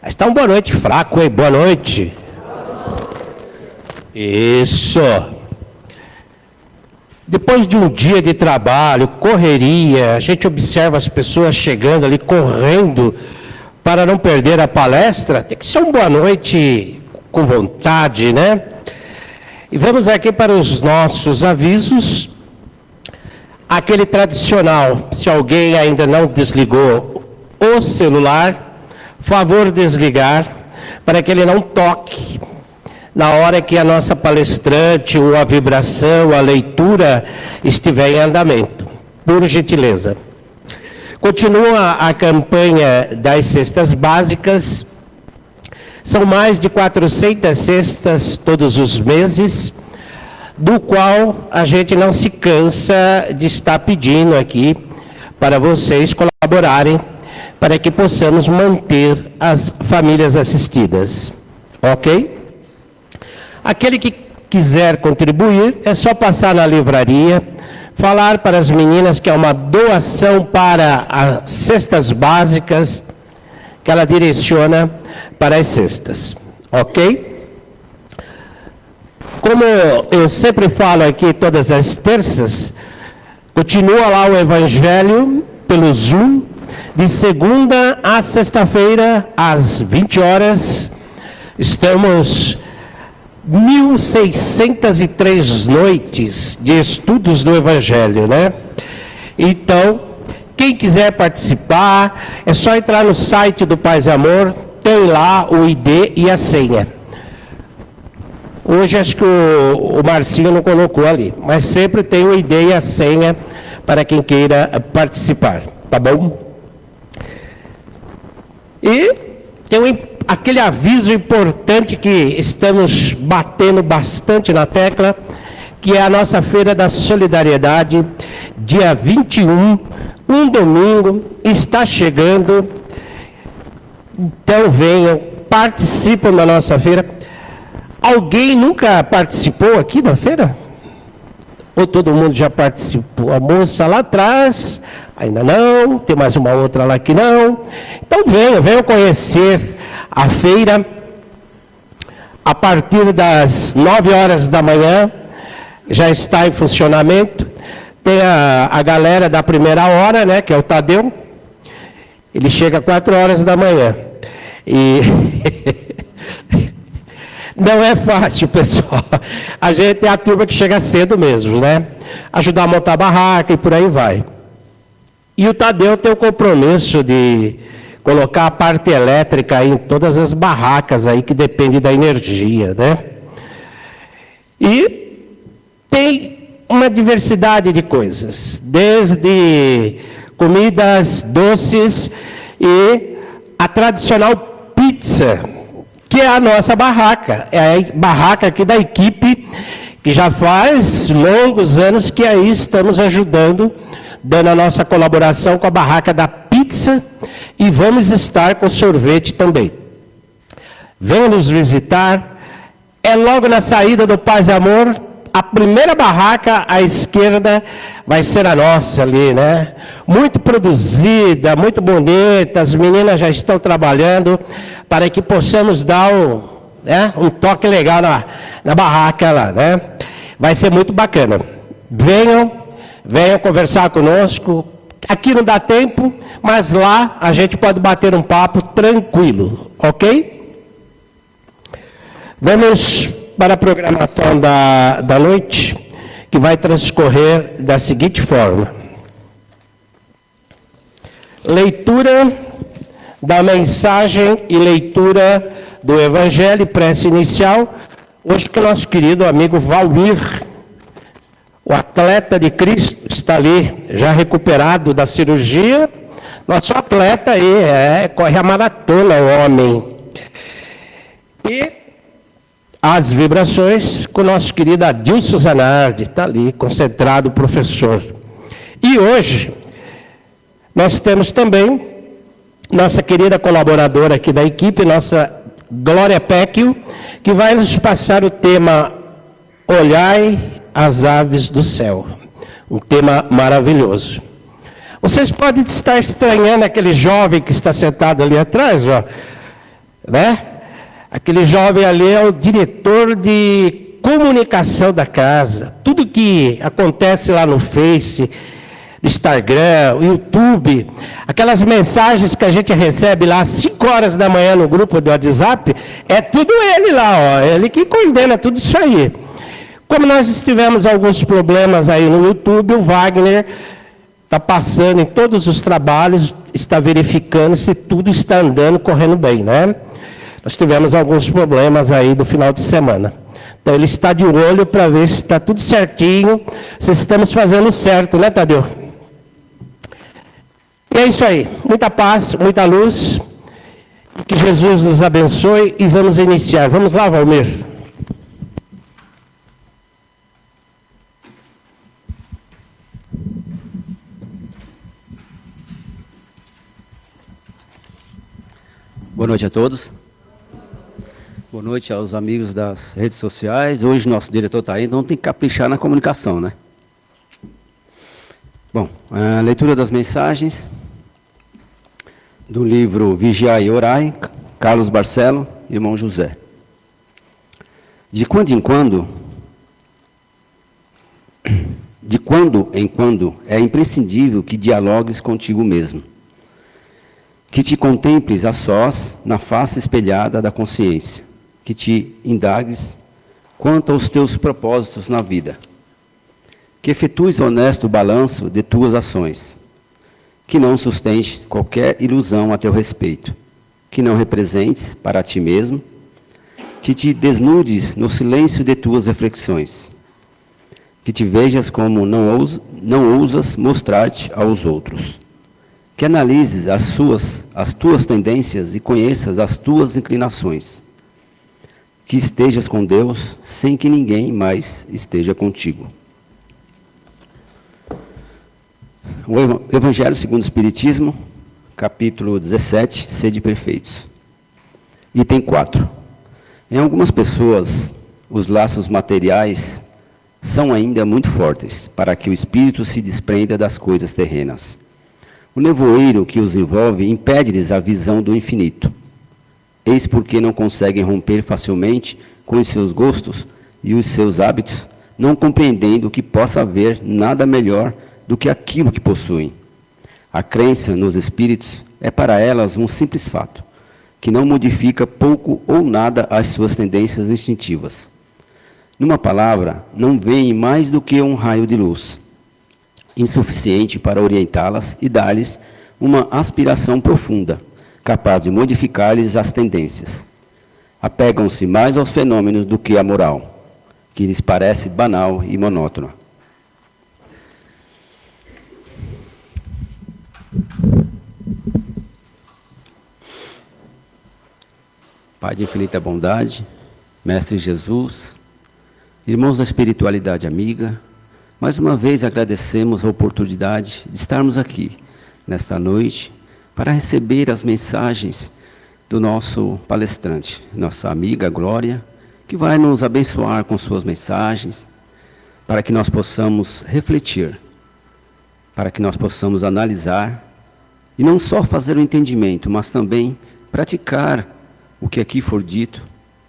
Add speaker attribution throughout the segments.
Speaker 1: Está um boa noite fraco, hein? Boa noite. Isso. Depois de um dia de trabalho, correria, a gente observa as pessoas chegando ali, correndo, para não perder a palestra. Tem que ser uma boa noite com vontade, né? E vamos aqui para os nossos avisos. Aquele tradicional, se alguém ainda não desligou o celular, favor desligar, para que ele não toque na hora que a nossa palestrante, ou a vibração, a leitura estiver em andamento. Por gentileza. Continua a campanha das cestas básicas. São mais de 400 cestas todos os meses, do qual a gente não se cansa de estar pedindo aqui para vocês colaborarem, para que possamos manter as famílias assistidas. Ok? Aquele que quiser contribuir, é só passar na livraria, falar para as meninas que é uma doação para as cestas básicas, que ela direciona para as cestas. Ok? Como eu sempre falo aqui todas as terças, continua lá o Evangelho pelo Zoom, de segunda a sexta-feira, às 20 horas. Estamos 1.603 noites de estudos do Evangelho, né? Então, quem quiser participar, é só entrar no site do Paz e Amor, tem lá o ID e a senha. Hoje acho que o Marcinho não colocou ali, mas sempre tem o ID e a senha para quem queira participar, tá bom? E tem aquele aviso importante que estamos batendo bastante na tecla, que é a nossa Feira da Solidariedade, dia 21, um domingo, está chegando. Então venham, participem da nossa feira. Alguém nunca participou aqui da feira? Ou todo mundo já participou? A moça lá atrás, ainda não, tem mais uma outra lá que não. Então venham conhecer a feira. A partir das 9 horas da manhã, já está em funcionamento. Tem a galera da primeira hora, né, que é o Tadeu. Ele chega às 4 horas da manhã. E não é fácil, pessoal. A gente é a turma que chega cedo mesmo, né? Ajudar a montar a barraca e por aí vai. E o Tadeu tem o compromisso de colocar a parte elétrica aí em todas as barracas aí que depende da energia, né? E tem uma diversidade de coisas, desde comidas doces e a tradicional pizza, que é a nossa barraca. É a barraca aqui da equipe, que já faz longos anos que aí estamos ajudando, dando a nossa colaboração com a barraca da pizza, e vamos estar com sorvete também. Venham nos visitar, é logo na saída do Paz e Amor. A primeira barraca à esquerda vai ser a nossa ali, né? Muito produzida, muito bonita, as meninas já estão trabalhando para que possamos dar um toque legal na barraca lá, né? Vai ser muito bacana. Venham conversar conosco. Aqui não dá tempo, mas lá a gente pode bater um papo tranquilo, ok? Vamos para a programação da noite, que vai transcorrer da seguinte forma. Leitura da mensagem e leitura do Evangelho, prece inicial. Hoje que o nosso querido amigo Valmir, o atleta de Cristo, está ali, já recuperado da cirurgia. Nosso atleta aí, corre a maratona, o homem. E as vibrações com o nosso querido Adilson Zanardi, está ali, concentrado, professor. E hoje, nós temos também nossa querida colaboradora aqui da equipe, nossa Glória Péquio, que vai nos passar o tema Olhai as Aves do Céu. Um tema maravilhoso. Vocês podem estar estranhando aquele jovem que está sentado ali atrás, ó. né? Aquele jovem ali é o diretor de comunicação da casa. Tudo que acontece lá no Face, no Instagram, no YouTube, aquelas mensagens que a gente recebe lá às 5 horas da manhã no grupo do WhatsApp, é tudo ele lá, ó, ele que coordena tudo isso aí. Como nós tivemos alguns problemas aí no YouTube, o Wagner está passando em todos os trabalhos, está verificando se tudo está andando, correndo bem, né? Nós tivemos alguns problemas aí no final de semana. Então ele está de olho para ver se está tudo certinho, se estamos fazendo certo, né, Tadeu? E é isso aí. Muita paz, muita luz. Que Jesus nos abençoe e vamos iniciar. Vamos lá, Valmir.
Speaker 2: Boa noite a todos. Boa noite aos amigos das redes sociais. Hoje nosso diretor está aí, então tem que caprichar na comunicação, né? Bom, a leitura das mensagens do livro Vigiai e Orai, Carlos Barcelo, irmão José. De quando em quando é imprescindível que dialogues contigo mesmo, que te contemples a sós na face espelhada da consciência, que te indagues quanto aos teus propósitos na vida, que efetues honesto balanço de tuas ações, que não sustente qualquer ilusão a teu respeito, que não representes para ti mesmo, que te desnudes no silêncio de tuas reflexões, que te vejas como não ousas mostrar-te aos outros, que analises as tuas tendências e conheças as tuas inclinações, que estejas com Deus sem que ninguém mais esteja contigo. O Evangelho segundo o Espiritismo, capítulo 17, Sede perfeitos. Item 4. Em algumas pessoas, os laços materiais são ainda muito fortes para que o espírito se desprenda das coisas terrenas. O nevoeiro que os envolve impede-lhes a visão do infinito. Eis porque não conseguem romper facilmente com os seus gostos e os seus hábitos, não compreendendo que possa haver nada melhor do que aquilo que possuem. A crença nos espíritos é para elas um simples fato, que não modifica pouco ou nada as suas tendências instintivas. Numa palavra, não veem mais do que um raio de luz, insuficiente para orientá-las e dar-lhes uma aspiração profunda, capaz de modificar-lhes as tendências. Apegam-se mais aos fenômenos do que à moral, que lhes parece banal e monótona. Pai de infinita bondade, Mestre Jesus, irmãos da espiritualidade amiga, mais uma vez agradecemos a oportunidade de estarmos aqui, nesta noite, para receber as mensagens do nosso palestrante, nossa amiga Glória, que vai nos abençoar com suas mensagens, para que nós possamos refletir, para que nós possamos analisar, e não só fazer o entendimento, mas também praticar o que aqui for dito,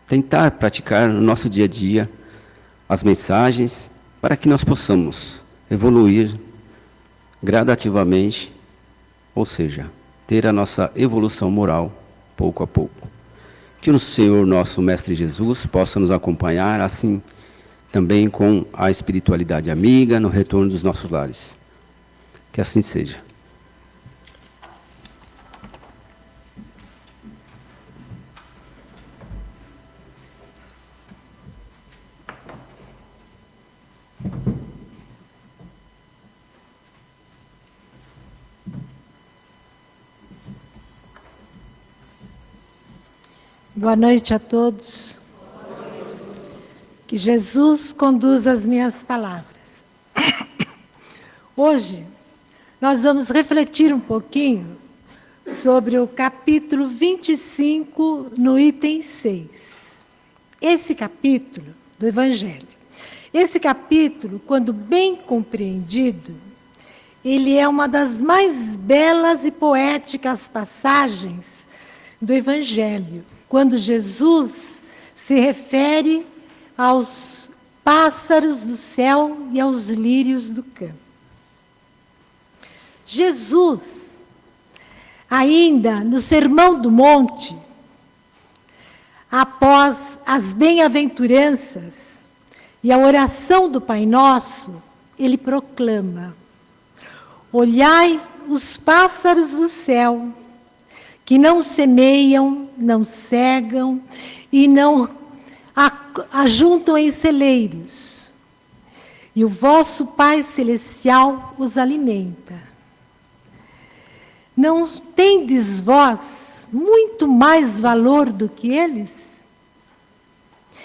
Speaker 2: tentar praticar no nosso dia a dia as mensagens, para que nós possamos evoluir gradativamente, ou seja, ter a nossa evolução moral pouco a pouco. Que o Senhor, nosso Mestre Jesus, possa nos acompanhar, assim também com a espiritualidade amiga no retorno dos nossos lares. Que assim seja.
Speaker 3: Boa noite a todos. Que Jesus conduza as minhas palavras. Hoje, nós vamos refletir um pouquinho sobre o capítulo 25, no item 6. Esse capítulo do Evangelho. Esse capítulo, quando bem compreendido, ele é uma das mais belas e poéticas passagens do Evangelho, quando Jesus se refere aos pássaros do céu e aos lírios do campo. Jesus, ainda no Sermão do Monte, após as bem-aventuranças e a oração do Pai Nosso, ele proclama: olhai os pássaros do céu, que não semeiam, não cegam e não ajuntam em celeiros, e o vosso Pai Celestial os alimenta. Não tendes vós muito mais valor do que eles?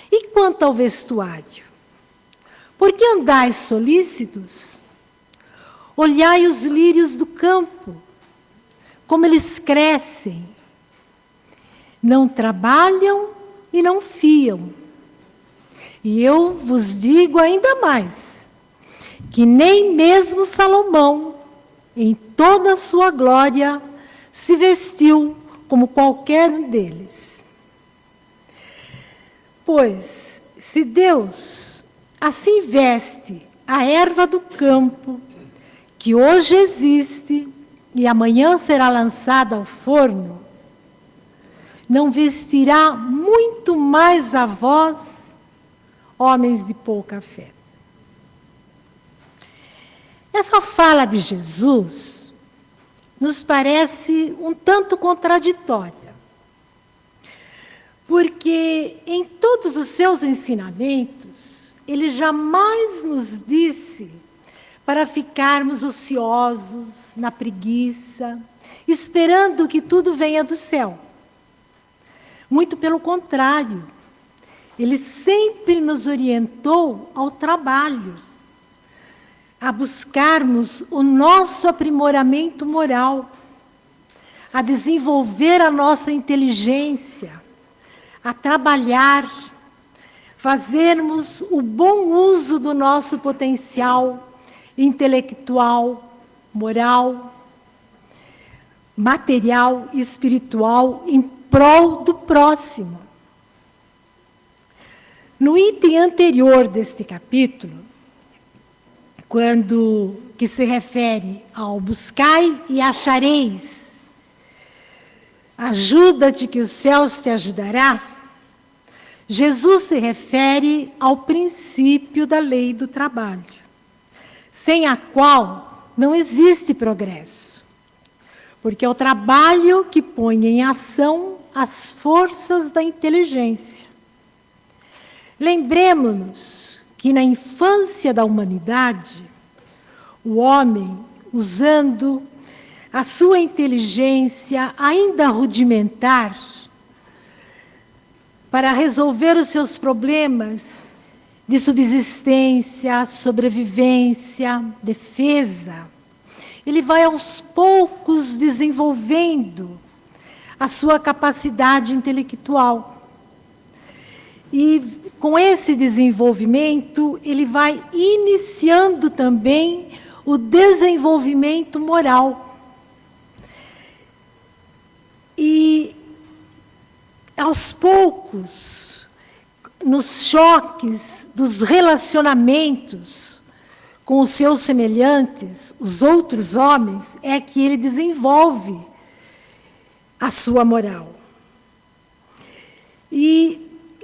Speaker 3: E quanto ao vestuário? Por que andais solícitos? Olhai os lírios do campo, como eles crescem. Não trabalham e não fiam. E eu vos digo ainda mais, que nem mesmo Salomão, em toda a sua glória, se vestiu como qualquer um deles. Pois, se Deus assim veste a erva do campo, que hoje existe e amanhã será lançada ao forno, não vestirá muito mais a vós, homens de pouca fé. Essa fala de Jesus nos parece um tanto contraditória, porque em todos os seus ensinamentos, ele jamais nos disse para ficarmos ociosos, na preguiça, esperando que tudo venha do céu. Muito pelo contrário, ele sempre nos orientou ao trabalho, a buscarmos o nosso aprimoramento moral, a desenvolver a nossa inteligência, a trabalhar, fazermos o bom uso do nosso potencial intelectual, moral, material e espiritual em prol do próximo. No item anterior deste capítulo, que se refere ao buscai e achareis, ajuda-te que os céus te ajudará, Jesus se refere ao princípio da lei do trabalho, sem a qual não existe progresso, porque é o trabalho que põe em ação as forças da inteligência. Lembremos-nos que na infância da humanidade, o homem, usando a sua inteligência ainda rudimentar para resolver os seus problemas de subsistência, sobrevivência, defesa, ele vai aos poucos desenvolvendo a sua capacidade intelectual. E com esse desenvolvimento, ele vai iniciando também o desenvolvimento moral. E, aos poucos, nos choques dos relacionamentos com os seus semelhantes, os outros homens, é que ele desenvolve a sua moral. E,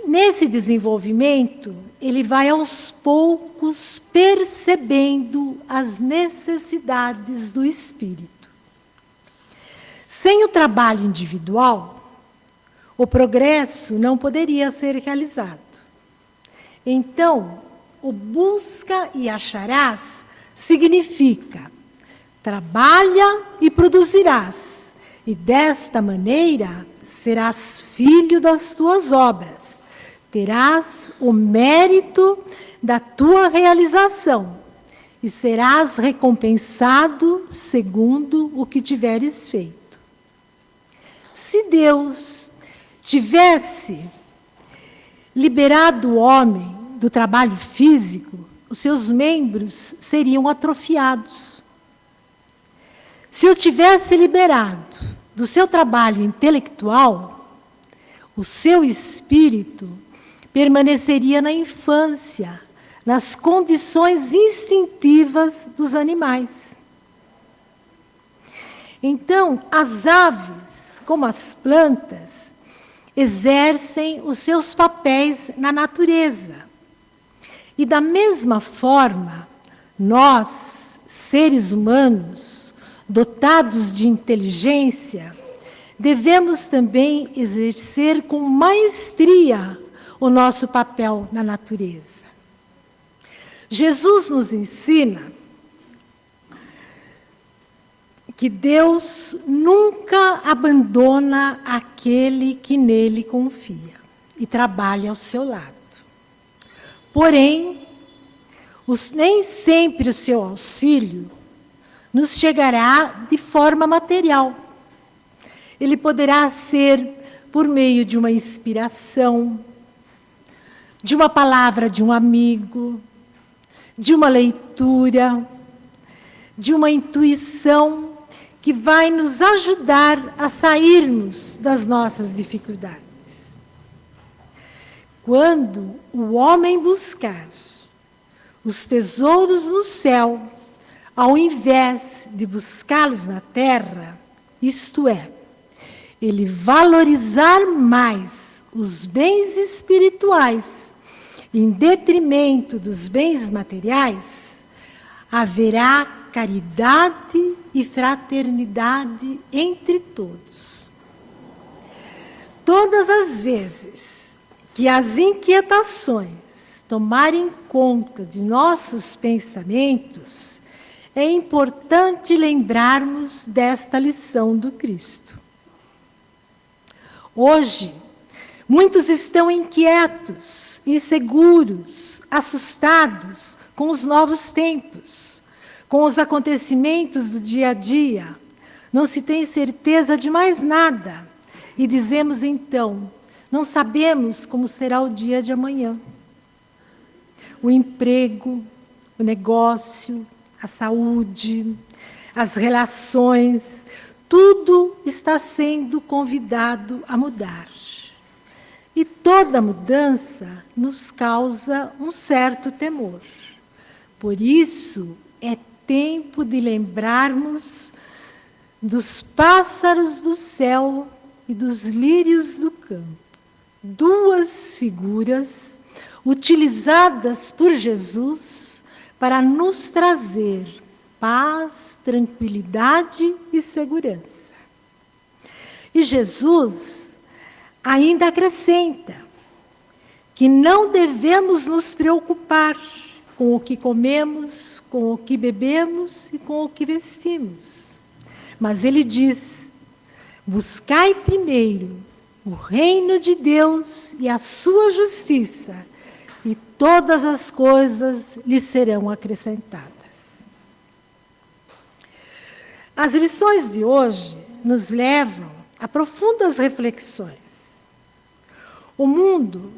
Speaker 3: nesse desenvolvimento, ele vai aos poucos percebendo as necessidades do espírito. Sem o trabalho individual, o progresso não poderia ser realizado. Então, o busca e acharás significa trabalha e produzirás, e desta maneira serás filho das tuas obras. Terás o mérito da tua realização e serás recompensado segundo o que tiveres feito. Se Deus tivesse liberado o homem do trabalho físico, os seus membros seriam atrofiados. Se o tivesse liberado do seu trabalho intelectual, o seu espírito permaneceria na infância, nas condições instintivas dos animais. Então, as aves, como as plantas, exercem os seus papéis na natureza. E da mesma forma, nós, seres humanos, dotados de inteligência, devemos também exercer com maestria o nosso papel na natureza. Jesus nos ensina que Deus nunca abandona aquele que nele confia e trabalha ao seu lado. Porém, nem sempre o seu auxílio nos chegará de forma material. Ele poderá ser por meio de uma inspiração, de uma palavra de um amigo, de uma leitura, de uma intuição que vai nos ajudar a sairmos das nossas dificuldades. Quando o homem buscar os tesouros no céu, ao invés de buscá-los na terra, isto é, ele valorizar mais os bens espirituais em detrimento dos bens materiais, haverá caridade e fraternidade entre todos. Todas as vezes que as inquietações tomarem conta de nossos pensamentos, é importante lembrarmos desta lição do Cristo. Hoje, muitos estão inquietos, inseguros, assustados com os novos tempos, com os acontecimentos do dia a dia. Não se tem certeza de mais nada. E dizemos então, não sabemos como será o dia de amanhã. O emprego, o negócio, a saúde, as relações, tudo está sendo convidado a mudar. E toda mudança nos causa um certo temor. Por isso, é tempo de lembrarmos dos pássaros do céu e dos lírios do campo. Duas figuras utilizadas por Jesus para nos trazer paz, tranquilidade e segurança. E Jesus ainda acrescenta que não devemos nos preocupar com o que comemos, com o que bebemos e com o que vestimos. Mas ele diz: buscai primeiro o reino de Deus e a sua justiça, e todas as coisas lhe serão acrescentadas. As lições de hoje nos levam a profundas reflexões. O mundo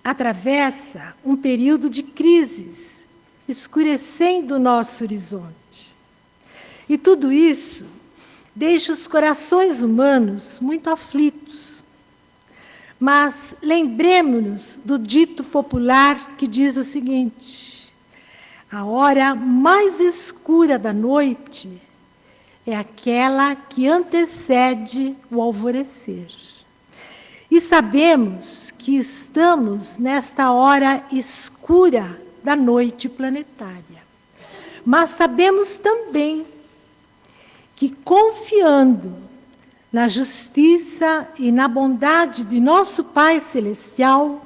Speaker 3: atravessa um período de crises, escurecendo o nosso horizonte. E tudo isso deixa os corações humanos muito aflitos. Mas lembremos-nos do dito popular que diz o seguinte: a hora mais escura da noite é aquela que antecede o alvorecer. E sabemos que estamos nesta hora escura da noite planetária. Mas sabemos também que, confiando na justiça e na bondade de nosso Pai Celestial,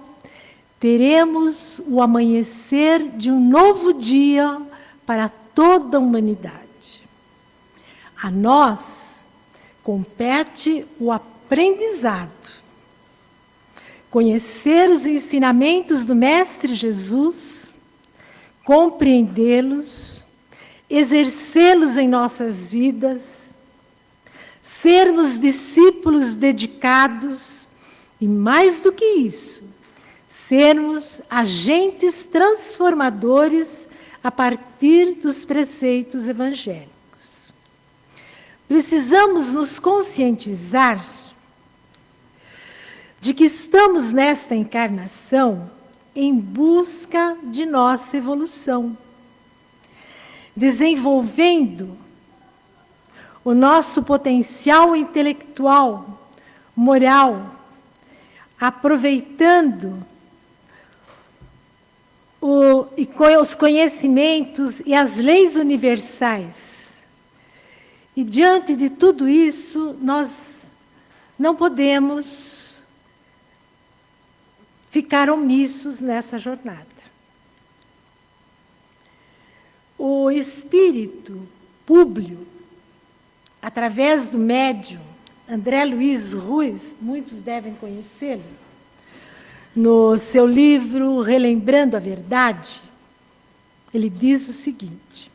Speaker 3: teremos o amanhecer de um novo dia para toda a humanidade. A nós compete o aprendizado, conhecer os ensinamentos do Mestre Jesus, compreendê-los, exercê-los em nossas vidas, sermos discípulos dedicados e, mais do que isso, sermos agentes transformadores a partir dos preceitos evangélicos. precisamos nos conscientizar de que estamos nesta encarnação em busca de nossa evolução, desenvolvendo o nosso potencial intelectual, moral, aproveitando os conhecimentos e as leis universais. E diante de tudo isso, nós não podemos ficar omissos nessa jornada. O espírito Públio, através do médium André Luiz Ruiz, muitos devem conhecê-lo, no seu livro Relembrando a Verdade, ele diz o seguinte: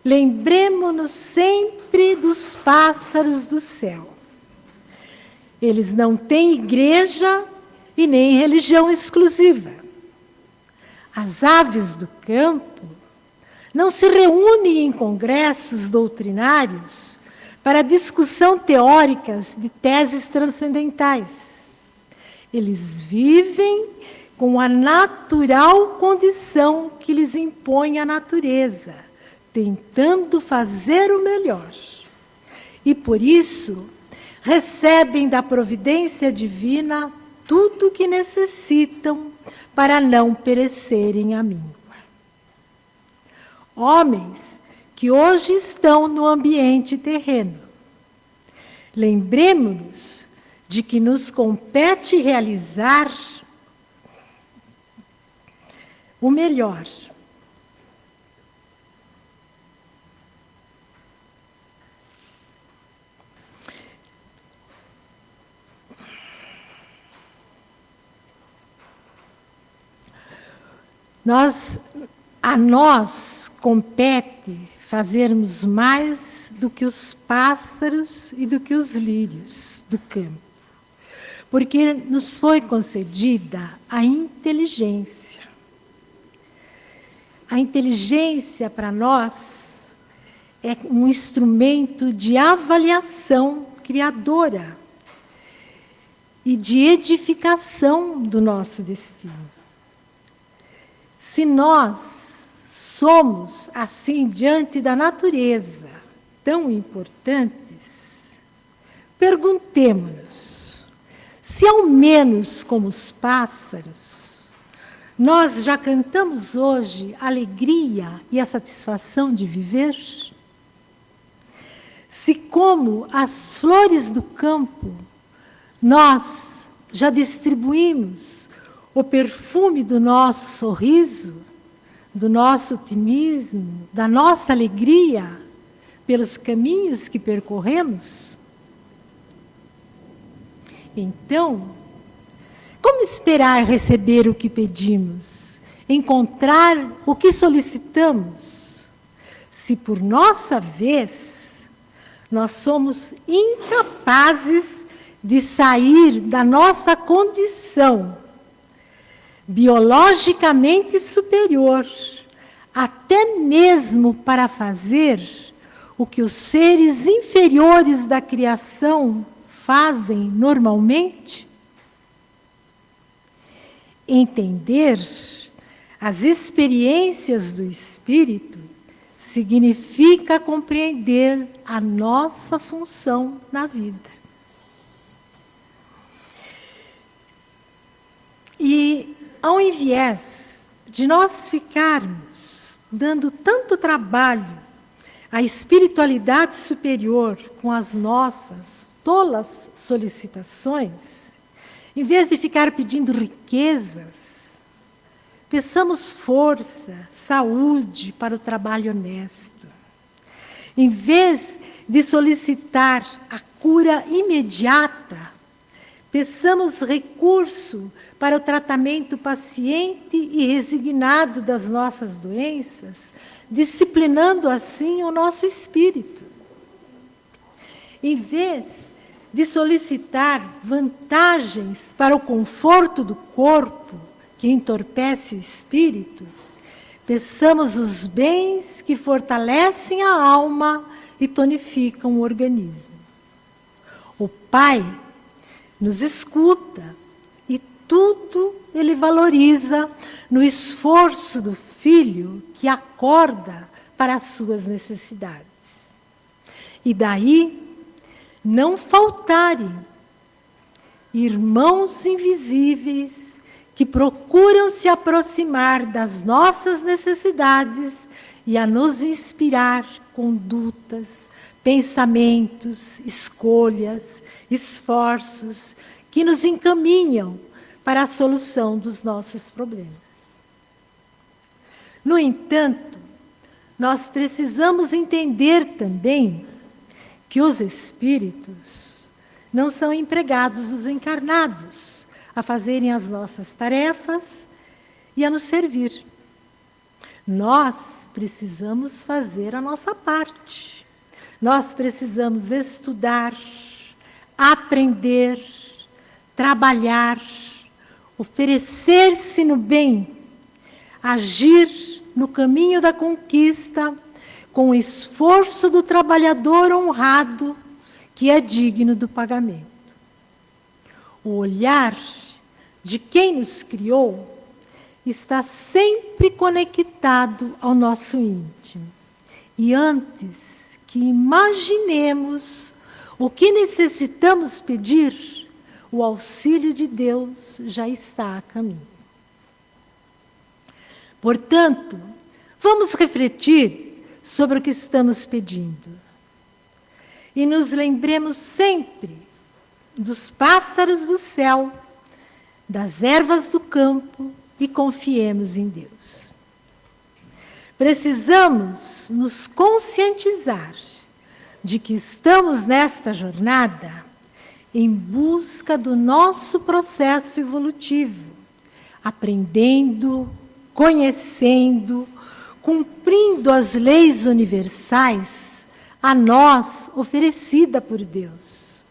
Speaker 3: lembremo-nos sempre dos pássaros do céu. Eles não têm igreja e nem religião exclusiva. As aves do campo não se reúnem em congressos doutrinários para discussão teóricas de teses transcendentais. Eles vivem com a natural condição que lhes impõe a natureza, tentando fazer o melhor. E por isso, recebem da providência divina tudo o que necessitam para não perecerem à míngua. Homens que hoje estão no ambiente terreno, lembremos-nos de que nos compete realizar o melhor. A nós compete fazermos mais do que os pássaros e do que os lírios do campo, porque nos foi concedida a inteligência. A inteligência, para nós, é um instrumento de avaliação criadora e de edificação do nosso destino. Se nós somos, assim, diante da natureza, tão importantes, perguntemo-nos se, ao menos como os pássaros, nós já cantamos hoje a alegria e a satisfação de viver? Se, como as flores do campo, nós já distribuímos o perfume do nosso sorriso, do nosso otimismo, da nossa alegria pelos caminhos que percorremos? Então, como esperar receber o que pedimos, encontrar o que solicitamos, se por nossa vez nós somos incapazes de sair da nossa condição biologicamente superior, até mesmo para fazer o que os seres inferiores da criação fazem normalmente? Entender as experiências do espírito significa compreender a nossa função na vida. E, ao invés de nós ficarmos dando tanto trabalho à espiritualidade superior com as nossas tolas solicitações, em vez de ficar pedindo riquezas, peçamos força, saúde para o trabalho honesto. Em vez de solicitar a cura imediata, peçamos recurso para o tratamento paciente e resignado das nossas doenças, disciplinando assim o nosso espírito. Em vez de solicitar vantagens para o conforto do corpo, que entorpece o espírito, peçamos os bens que fortalecem a alma e tonificam o organismo. O Pai nos escuta e tudo Ele valoriza no esforço do Filho que acorda para as suas necessidades. E daí não faltarem irmãos invisíveis que procuram se aproximar das nossas necessidades e a nos inspirar condutas, pensamentos, escolhas, esforços que nos encaminham para a solução dos nossos problemas. No entanto, nós precisamos entender também que os espíritos não são empregados dos encarnados a fazerem as nossas tarefas e a nos servir. Nós precisamos fazer a nossa parte. Nós precisamos estudar, aprender, trabalhar, oferecer-se no bem, agir no caminho da conquista, com o esforço do trabalhador honrado, que é digno do pagamento. O olhar de quem nos criou está sempre conectado ao nosso íntimo. E antes que imaginemos o que necessitamos pedir, o auxílio de Deus já está a caminho. Portanto, vamos refletir sobre o que estamos pedindo. E nos lembremos sempre dos pássaros do céu, das ervas do campo, e confiemos em Deus. Precisamos nos conscientizar de que estamos nesta jornada em busca do nosso processo evolutivo, aprendendo, conhecendo, cumprindo as leis universais a nós oferecida por Deus.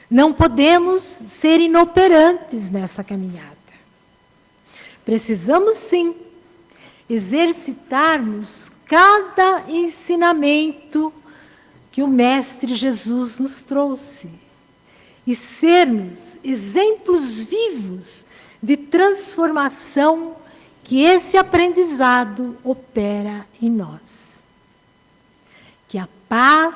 Speaker 3: Não podemos ser inoperantes nessa caminhada. Precisamos, sim, exercitarmos cada ensinamento que o Mestre Jesus nos trouxe e sermos exemplos vivos de transformação que esse aprendizado opera em nós. Que a paz,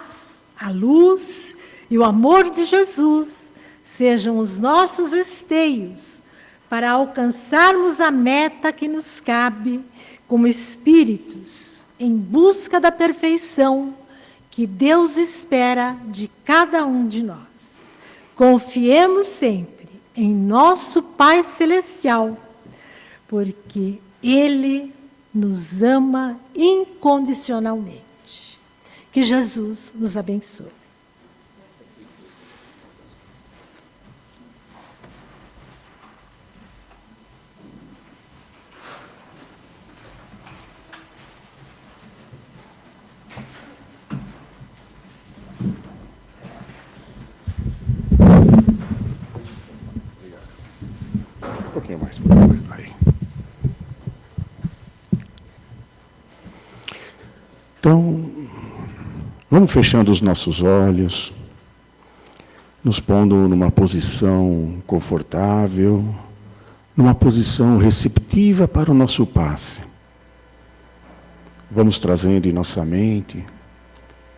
Speaker 3: a luz e o amor de Jesus sejam os nossos esteios para alcançarmos a meta que nos cabe como espíritos em busca da perfeição que Deus espera de cada um de nós. Confiemos sempre em nosso Pai Celestial, porque Ele nos ama incondicionalmente. Que Jesus nos abençoe.
Speaker 4: Um pouquinho mais, por favor. Aí. Então, vamos fechando os nossos olhos, nos pondo numa posição confortável, numa posição receptiva para o nosso passe. Vamos trazendo em nossa mente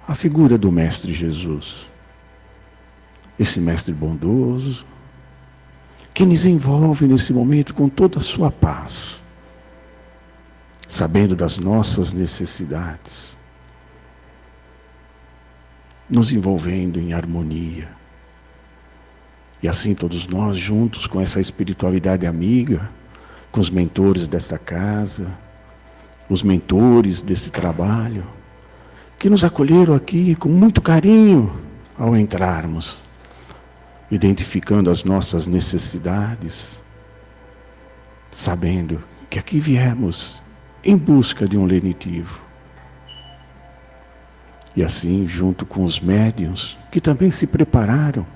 Speaker 4: a figura do Mestre Jesus. Esse Mestre bondoso, que nos envolve nesse momento com toda a sua paz, sabendo das nossas necessidades, nos envolvendo em harmonia. E assim todos nós juntos com essa espiritualidade amiga, com os mentores desta casa, os mentores desse trabalho, que nos acolheram aqui com muito carinho ao entrarmos, identificando as nossas necessidades, sabendo que aqui viemos em busca de um lenitivo. E assim, junto com os médiuns, que também se prepararam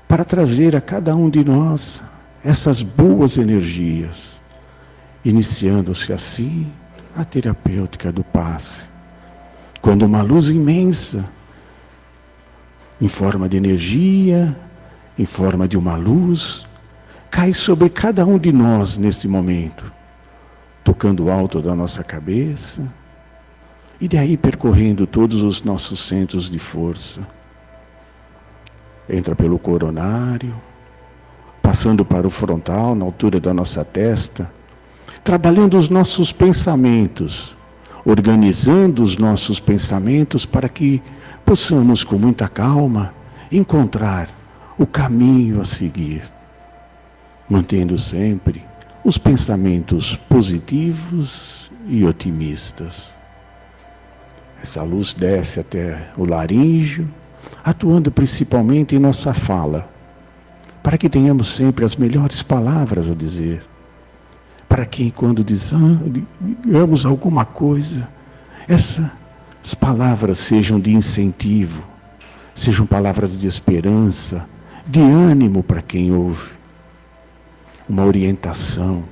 Speaker 4: para trazer a cada um de nós essas boas energias, iniciando-se assim a terapêutica do passe, Quando uma luz imensa, em forma de energia, em forma de uma luz, cai sobre cada um de nós neste momento, tocando o alto da nossa cabeça, e daí percorrendo todos os nossos centros de força. Entra pelo coronário, passando para o frontal, na altura da nossa testa, trabalhando os nossos pensamentos, organizando os nossos pensamentos para que possamos, com muita calma, encontrar o caminho a seguir, mantendo sempre os pensamentos positivos e otimistas. Essa luz desce até o laríngeo, atuando principalmente em nossa fala, para que tenhamos sempre as melhores palavras a dizer, para que quando digamos alguma coisa, essas palavras sejam de incentivo, sejam palavras de esperança, de ânimo para quem ouve, uma orientação.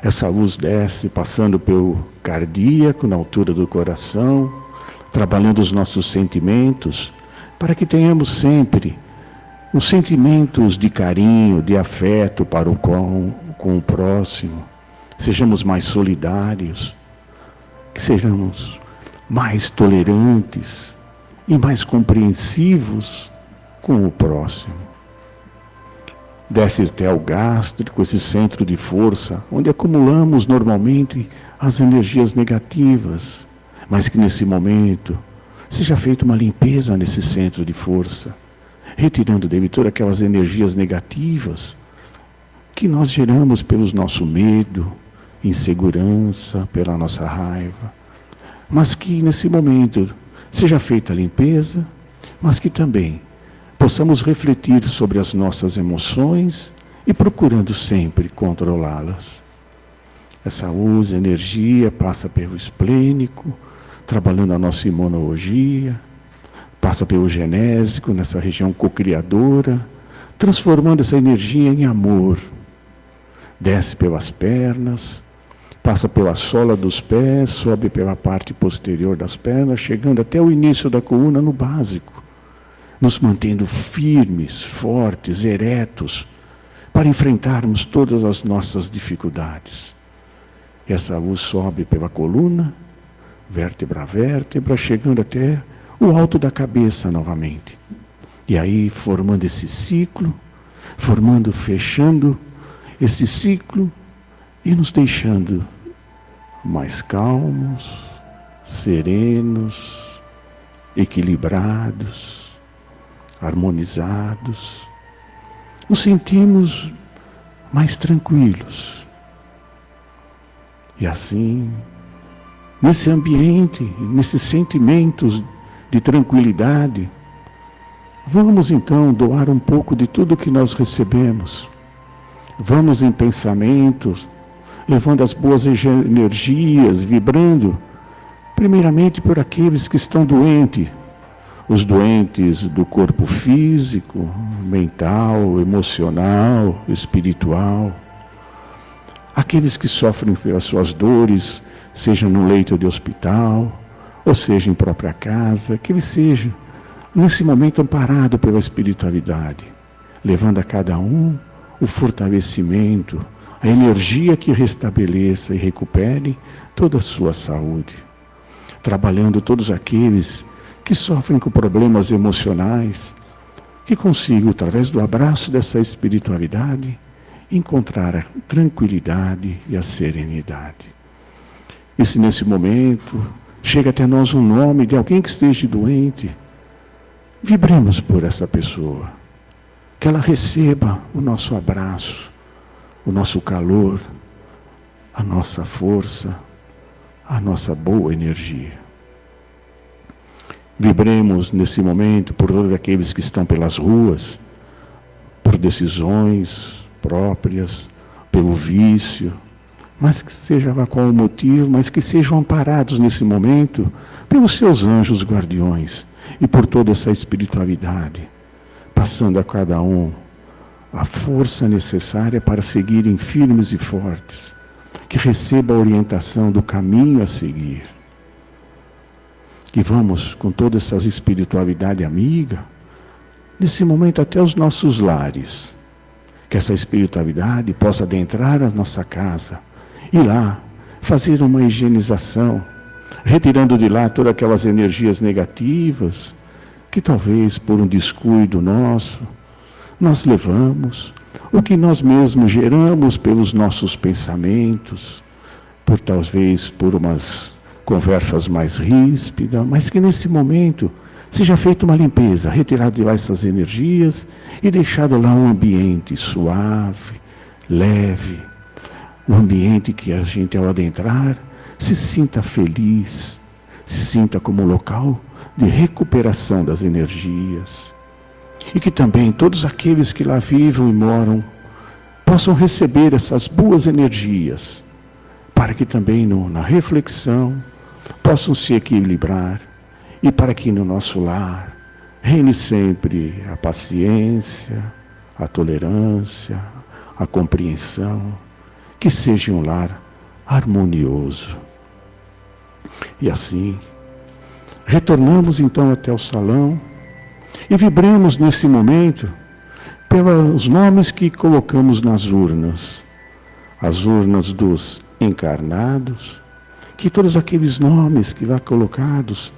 Speaker 4: Essa luz desce, passando pelo cardíaco, na altura do coração, trabalhando os nossos sentimentos, para que tenhamos sempre os sentimentos de carinho, de afeto para com o próximo, sejamos mais solidários, que sejamos mais tolerantes e mais compreensivos com o próximo. Desce até o gástrico, esse centro de força, onde acumulamos normalmente as energias negativas, mas que nesse momento seja feita uma limpeza nesse centro de força, retirando dele todas aquelas energias negativas que nós geramos pelo nosso medo, insegurança, pela nossa raiva. Mas que nesse momento seja feita a limpeza, mas que também possamos refletir sobre as nossas emoções e procurando sempre controlá-las. Essa luz, energia, passa pelo esplênico, trabalhando a nossa imunologia, passa pelo genésico, nessa região cocriadora, transformando essa energia em amor. Desce pelas pernas, passa pela sola dos pés, sobe pela parte posterior das pernas, chegando até o início da coluna no básico, nos mantendo firmes, fortes, eretos, para enfrentarmos todas as nossas dificuldades. Essa luz sobe pela coluna, vértebra a vértebra, chegando até o alto da cabeça novamente. E aí, formando esse ciclo, fechando esse ciclo e nos deixando mais calmos, serenos, equilibrados, harmonizados. Nos sentimos mais tranquilos. E assim, nesse ambiente, nesses sentimentos de tranquilidade, vamos então doar um pouco de tudo que nós recebemos. Vamos em pensamentos, levando as boas energias, vibrando, primeiramente por aqueles que estão doentes, os doentes do corpo físico, mental, emocional, espiritual, aqueles que sofrem pelas suas dores, seja no leito de hospital, ou seja em própria casa, que ele seja, nesse momento, amparado pela espiritualidade, levando a cada um o fortalecimento, a energia que restabeleça e recupere toda a sua saúde. Trabalhando todos aqueles que sofrem com problemas emocionais, que consigam, através do abraço dessa espiritualidade, encontrar a tranquilidade e a serenidade. E se nesse momento chega até nós um nome de alguém que esteja doente, vibremos por essa pessoa, que ela receba o nosso abraço, o nosso calor, a nossa força, a nossa boa energia. Vibremos nesse momento por todos aqueles que estão pelas ruas, por decisões próprias, pelo vício, mas que seja lá qual o motivo, mas que sejam amparados nesse momento pelos seus anjos guardiões e por toda essa espiritualidade, passando a cada um a força necessária para seguirem firmes e fortes, que receba a orientação do caminho a seguir. E vamos, com toda essa espiritualidade amiga, nesse momento até os nossos lares. Que essa espiritualidade possa adentrar a nossa casa e lá fazer uma higienização, retirando de lá todas aquelas energias negativas que talvez por um descuido nosso nós levamos, o que nós mesmos geramos pelos nossos pensamentos, por talvez por umas conversas mais ríspidas, mas que nesse momento seja feita uma limpeza, retirado de lá essas energias e deixado lá um ambiente suave, leve, um ambiente que a gente ao adentrar se sinta feliz, se sinta como um local de recuperação das energias. E que também todos aqueles que lá vivam e moram possam receber essas boas energias, para que também na reflexão possam se equilibrar e para que no nosso lar reine sempre a paciência, a tolerância, a compreensão, que seja um lar harmonioso. E assim, retornamos então até o salão e vibramos nesse momento pelos nomes que colocamos nas urnas. As urnas dos encarnados, que todos aqueles nomes que lá colocados,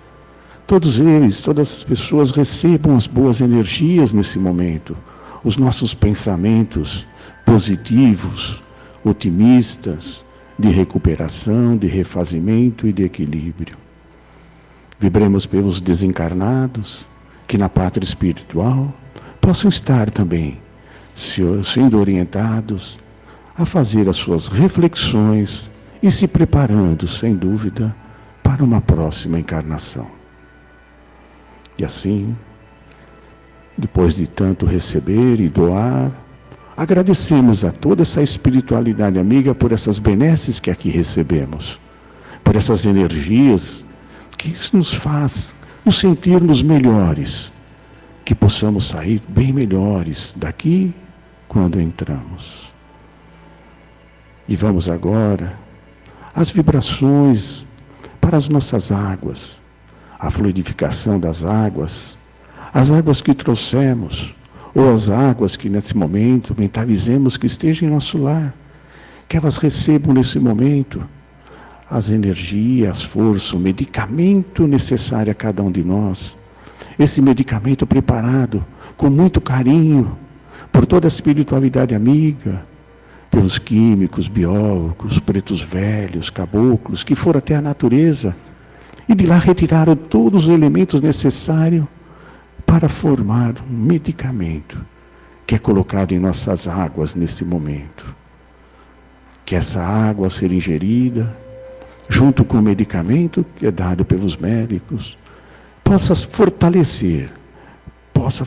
Speaker 4: todos eles, todas as pessoas recebam as boas energias nesse momento. Os nossos pensamentos positivos, otimistas, de recuperação, de refazimento e de equilíbrio. Vibremos pelos desencarnados, que na pátria espiritual possam estar também sendo orientados a fazer as suas reflexões e se preparando, sem dúvida, para uma próxima encarnação. E assim, depois de tanto receber e doar, agradecemos a toda essa espiritualidade amiga por essas benesses que aqui recebemos, por essas energias que isso nos faz nos sentirmos melhores, que possamos sair bem melhores daqui quando entramos. E vamos agora às vibrações para as nossas águas, a fluidificação das águas, as águas que trouxemos, ou as águas que nesse momento mentalizemos que estejam em nosso lar, que elas recebam nesse momento as energias, as forças, o medicamento necessário a cada um de nós. Esse medicamento preparado com muito carinho por toda a espiritualidade amiga, pelos químicos, biólogos, pretos velhos, caboclos, que foram até a natureza e de lá retiraram todos os elementos necessários para formar um medicamento que é colocado em nossas águas nesse momento. Que essa água seja ingerida, junto com o medicamento que é dado pelos médicos, possa fortalecer, possa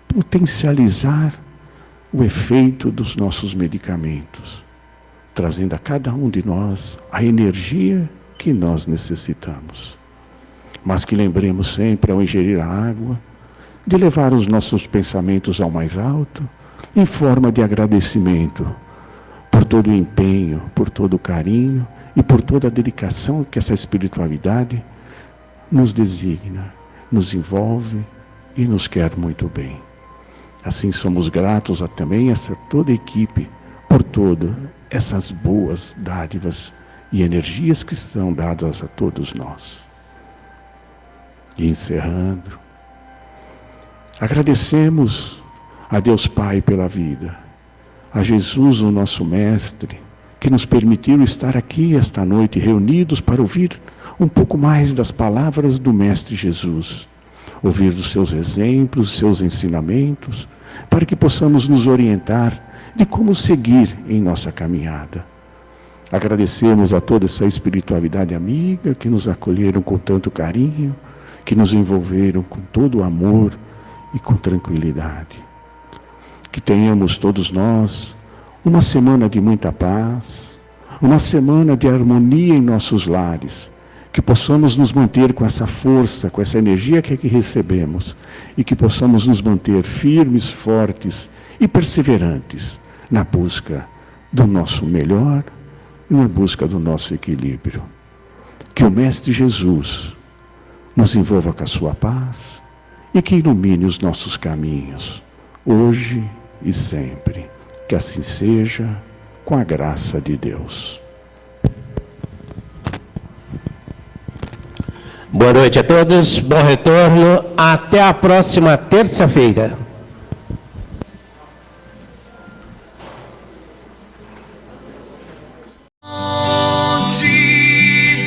Speaker 4: potencializar o efeito dos nossos medicamentos, trazendo a cada um de nós a energia que nós necessitamos. Mas que lembremos sempre, ao ingerir a água, de levar os nossos pensamentos ao mais alto, em forma de agradecimento, por todo o empenho, por todo o carinho e por toda a dedicação que essa espiritualidade nos designa, nos envolve e nos quer muito bem. Assim somos gratos também a toda a equipe por todas essas boas dádivas e energias que são dadas a todos nós. E encerrando, agradecemos a Deus Pai pela vida, a Jesus, o nosso Mestre, que nos permitiu estar aqui esta noite reunidos para ouvir um pouco mais das palavras do Mestre Jesus, ouvir dos seus exemplos, dos seus ensinamentos, para que possamos nos orientar de como seguir em nossa caminhada. Agradecemos a toda essa espiritualidade amiga que nos acolheram com tanto carinho, que nos envolveram com todo o amor e com tranquilidade. Que tenhamos todos nós uma semana de muita paz, uma semana de harmonia em nossos lares, que possamos nos manter com essa força, com essa energia que aqui recebemos, e que possamos nos manter firmes, fortes e perseverantes na busca do nosso melhor e na busca do nosso equilíbrio. Que o Mestre Jesus, nos envolva com a sua paz e que ilumine os nossos caminhos, hoje e sempre. Que assim seja, com a graça de Deus.
Speaker 1: Boa noite a todos, bom retorno, até a próxima terça-feira.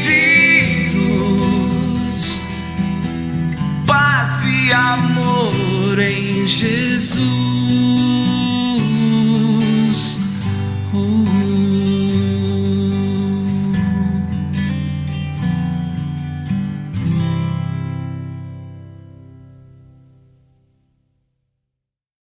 Speaker 5: De luz, paz e amor em Jesus.